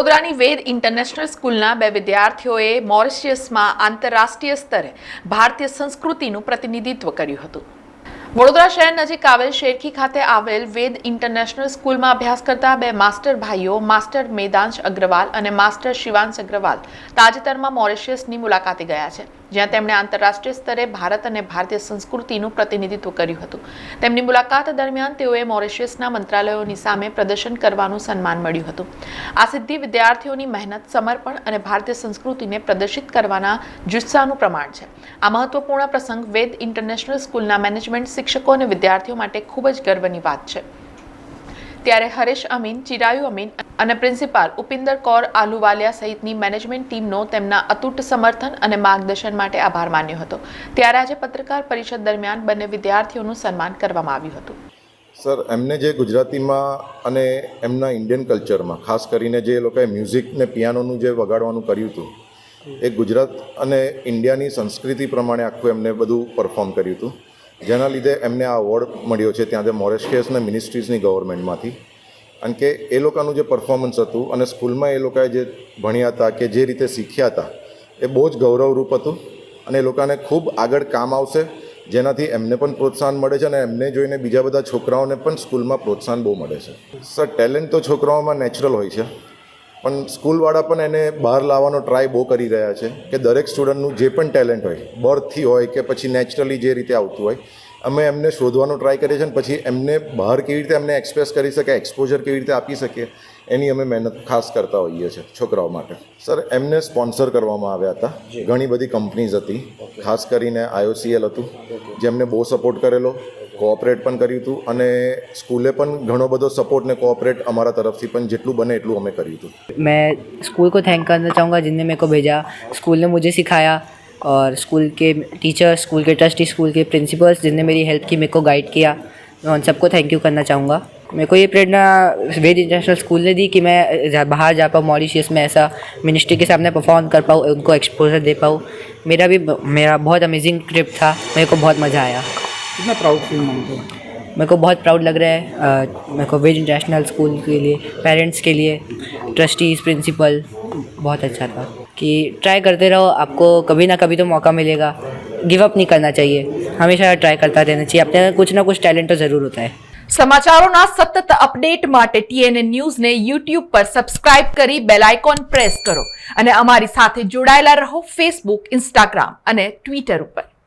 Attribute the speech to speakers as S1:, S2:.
S1: વડોદરાની વેદ ઇન્ટરનેશનલ સ્કૂલના બે વિદ્યાર્થીઓએ મોરિશિયસમાં આંતરરાષ્ટ્રીય સ્તરે ભારતીય સંસ્કૃતિનું પ્રતિનિધિત્વ કર્યું હતું। વડોદરા શહેર નજીક આવેલ શેરખી ખાતે આવેલ વેદ ઇન્ટરનેશનલ સ્કૂલમાં અભ્યાસ કરતા બે માસ્ટર ભાઈઓ માસ્ટર મેદાંશ અગ્રવાલ અને માસ્ટર શિવાંશ અગ્રવાલ તાજેતરમાં મોરિશિયસની મુલાકાતે ગયા છે, જ્યાં તેમણે આંતરરાષ્ટ્રીય સ્તરે ભારત અને ભારતીય સંસ્કૃતિનું પ્રતિનિધિત્વ કર્યું હતું। તેમની મુલાકાત દરમિયાન તેઓએ મોરિશિયસના મંત્રાલયોની સામે પ્રદર્શન કરવાનું સન્માન મળ્યું હતું। આ સિદ્ધિ વિદ્યાર્થીઓની મહેનત, સમર્પણ અને ભારતીય સંસ્કૃતિને પ્રદર્શિત કરવાના જુસ્સાનું પ્રમાણ છે। આ મહત્વપૂર્ણ પ્રસંગ વેદ ઇન્ટરનેશનલ સ્કૂલના મેનેજમેન્ટ, શિક્ષકો અને વિદ્યાર્થીઓ માટે ખૂબ જ ગર્વની વાત છે। ત્યારે હરેશ અમીન, ચિરાયુ અમીન અને પ્રિન્સિપાલ ઉપિંદર કૌર આલુવાલિયા સહિતની મેનેજમેન્ટ ટીમનો તેમના અતૂટ સમર્થન અને માર્ગદર્શન માટે આભાર માન્યો હતો। ત્યારે આજે પત્રકાર પરિષદ દરમિયાન બંને વિદ્યાર્થીઓનું સન્માન કરવામાં આવ્યું હતું।
S2: સર, એમને જે ગુજરાતીમાં અને એમના ઇન્ડિયન કલ્ચરમાં ખાસ કરીને જે લોકોએ મ્યુઝિક ને પિયાનોનું જે વગાડવાનું કર્યું હતું, એ ગુજરાત અને ઇન્ડિયાની સંસ્કૃતિ પ્રમાણે આખું એમને બધું પરફોર્મ કર્યું હતું, જેના લીધે એમને આ એવોર્ડ મળ્યો છે ત્યાં મોરિશિયસના મિનિસ્ટ્રીઝની ગવર્મેન્ટમાંથી। અને કે એ લોકોનું જે પરફોર્મન્સ હતું અને સ્કૂલમાં એ લોકોએ જે ભણ્યા હતા કે જે રીતે શીખ્યા હતા એ બહુ જ ગૌરવરૂપ હતું અને એ લોકોને ખૂબ આગળ કામ આવશે, જેનાથી એમને પણ પ્રોત્સાહન મળે છે અને એમને જોઈને બીજા બધા છોકરાઓને પણ સ્કૂલમાં પ્રોત્સાહન બહુ મળે છે। સર, ટેલેન્ટ તો છોકરાઓમાં નેચરલ હોય છે, પણ સ્કૂલવાળા પણ એને બહાર લાવવાનો ટ્રાય બહુ કરી રહ્યા છે કે દરેક સ્ટુડન્ટનું જે પણ ટેલેન્ટ હોય, બર્થથી હોય કે પછી નેચરલી જે રીતે આવતું હોય, અમે એમને શોધવાનો ટ્રાય કરીએ છીએ અને પછી એમને બહાર કેવી રીતે એમને એક્સપ્રેસ કરી શકે, એક્સપોઝર કેવી રીતે આપી શકીએ, એની અમે મહેનત ખાસ કરતા હોઈએ છીએ છોકરાઓ માટે। સર, એમને સ્પોન્સર કરવામાં આવ્યા હતા, ઘણી બધી કંપનીઝ હતી, ખાસ કરીને IOCL હતું જેમને બહુ સપોર્ટ કરેલો, કોઓપરેટ પણ કર્યું હતું અને સ્કૂલે પણ ઘણો બધો સપોર્ટ ને કોઓપરેટ અમારા તરફથી પણ જેટલું બને એટલું અમે કર્યું હતું।
S3: मैं स्कूल को थैंक करना चाहूँगा जिनने मेरे को भेजा, स्कूल ने मुझे सिखाया और स्कूल के टीचर्स, स्कूल के ट्रस्टी, स्कूल के प्रिंसिपल्स जिनने मेरी हेल्प की, मेरे को गाइड किया, मैं उन सबको थैंक यू करना चाहूँगा। मेरे को ये प्रेरणा वेद इंटरनेशनल स्कूल ने दी कि मैं बाहर जा पाऊँ, मॉरिशस में ऐसा मिनिस्ट्री के सामने परफॉर्म कर पाऊँ, उनको एक्सपोजर दे पाऊँ। मेरा बहुत अमेजिंग ट्रिप था, मेरे को बहुत मज़ा आया।
S4: कितना प्राउड फील मानते हो?
S3: मेरे को बहुत प्राउड लग रहा है। मेरे को वेद इंटरनेशनल स्कूल के लिए, पेरेंट्स के लिए, ट्रस्टीज़, प्रिंसिपल, बहुत अच्छा था कि ट्राई करते रहो, आपको कभी ना कभी तो मौका मिलेगा, गिव अप नहीं करना चाहिए, हमेशा ट्राई करता रहना चाहिए, अपने कुछ ना कुछ टैलेंट तो ज़रूर होता है।
S1: સમાચારોના સતત અપડેટ માટે TNN ન્યૂઝને YouTube પર સબસ્ક્રાઇબ કરી બેલ આઇકોન પ્રેસ કરો અને અમારી સાથે જોડાયેલા રહો Facebook, Instagram અને Twitter ઉપર।